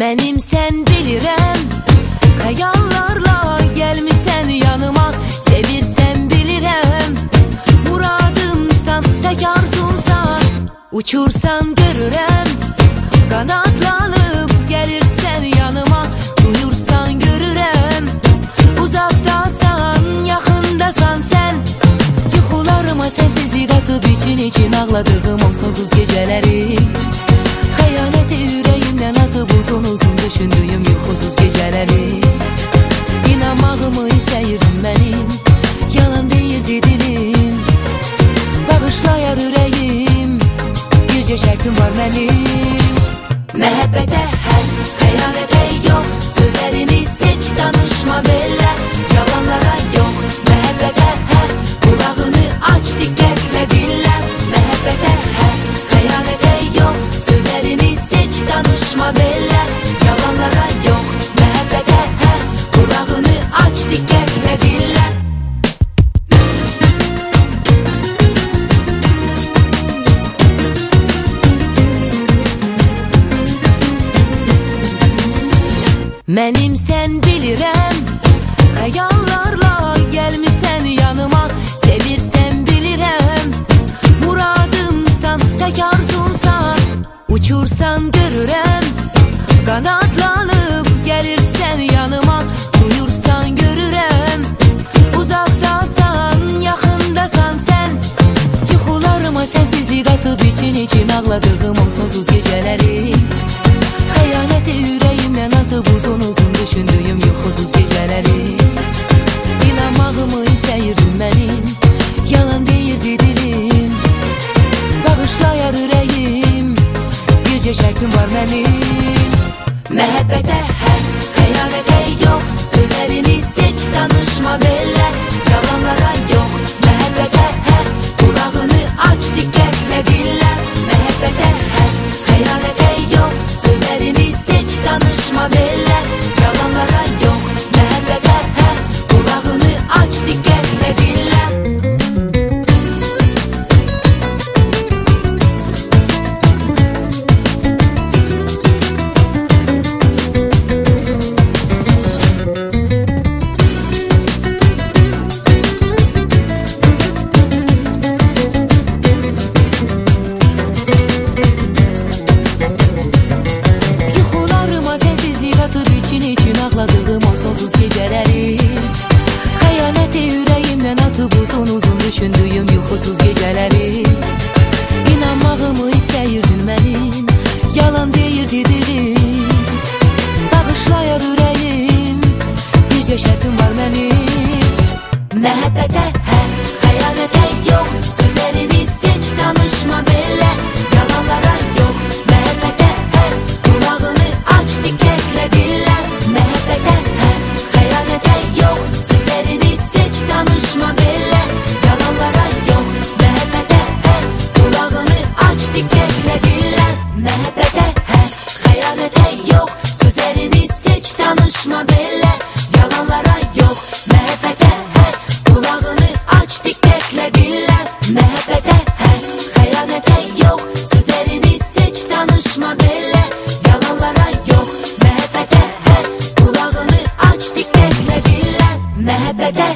Mənim sən bilirəm, xəyallarla gəlmisən yanıma. Sevirsən bilirəm, muradımsan, tək arzumsan. Uçursan görürəm, qanatlanıb gəlirsən yanıma. Duyursan görürəm, uzaqdasan, yaxındasan sən. Yuxularıma sənsizlik atıb için ağladığım o sonsuz gecələri. Xəyanəti ürəyimdən atıb uzun düşündüyüm yuxusuz gecələri. İnanmağımı istəyirdim mənim, yalan deyirdi dilim. Bağışlayar ürəyim, bircə şərtim var mənim. Məhəbbətə hər, xəyanətə yox, sözlərini seç, danışma belə. Yalanlara yox, məhəbbətə hər, qulağını aç, diqqətlə dinlə. Məhəbbətə hər, xəyanətə yox, sözlərini seç, danışma belə. Yalanlara yox, məhəbbətə hər, qulağını aç, diqqətlə dinlə. Mənim sən bilirəm, xəyallarla gəlmisən yanıma. Sevirsən bilirəm, muradımsan, tək arzumsan. Uçursan görürəm, qanatlanıb gəlirsən yanıma. Duyursan görürəm, uzaqdasan, yaxındasan sən. Yuxularıma sənsizlik atıb için ağladığım o sonsuz gecələri. Xəyanəti ürəyimdən atıb uzun düşündüyüm yuxusuz gecələri. İnanmağımı istəyirdim mənim, yalan deyirdi dilim. Bağışlayar ürəyim, bircə şərtim var mənim. Məhəbbətə hər, xəyanətə yox, sözlərini seç, danışma belə. Yalanlara yox, məhəbbətə hər, qulağını aç, diqqətlə dinlə. Məhəbbətə hər, xəyanətə yox, sözlərini seç, danışma belə. Yalanlara yox, məhəbbətə hər, qulağını aç, diqqətlə dinlə. için ağladığım o sonsuz gecələri. Xəyanəti ürəyimdən atıb uzun düşündüyüm yuxusuz gecələri. İnanmağımı istəyirdin mənim, yalan deyirdi dilim. Bağışlayar ürəyim, bircə şərtim var mənim. Məhəbbətə hər, xəyanətə yox, sözlərini seç, danışma belə. Yalanlara yox, məhəbbətə hər, qulağını aç, diqqətlə dinlə. Məhəbbətə hər, xəyanətə yox, sözlərini seç, danışma belə. Yalanlara yox, məhəbbətə hər, qulağını aç, diqqətlə dinlə. Məhəbbətə hər, xəyanətə yox, sözlərini seç, danışma belə. Yalanlara yox, məhəbbətə hər, qulağını aç, diqqətlə dinlə. Məhəbbətə hər, xəyanətə yox, sözlərini seç, danışma belə. Yalanlara yox, məhəbbətə hər, qulağını aç, diqqətlə dinlə. Məhəbbətə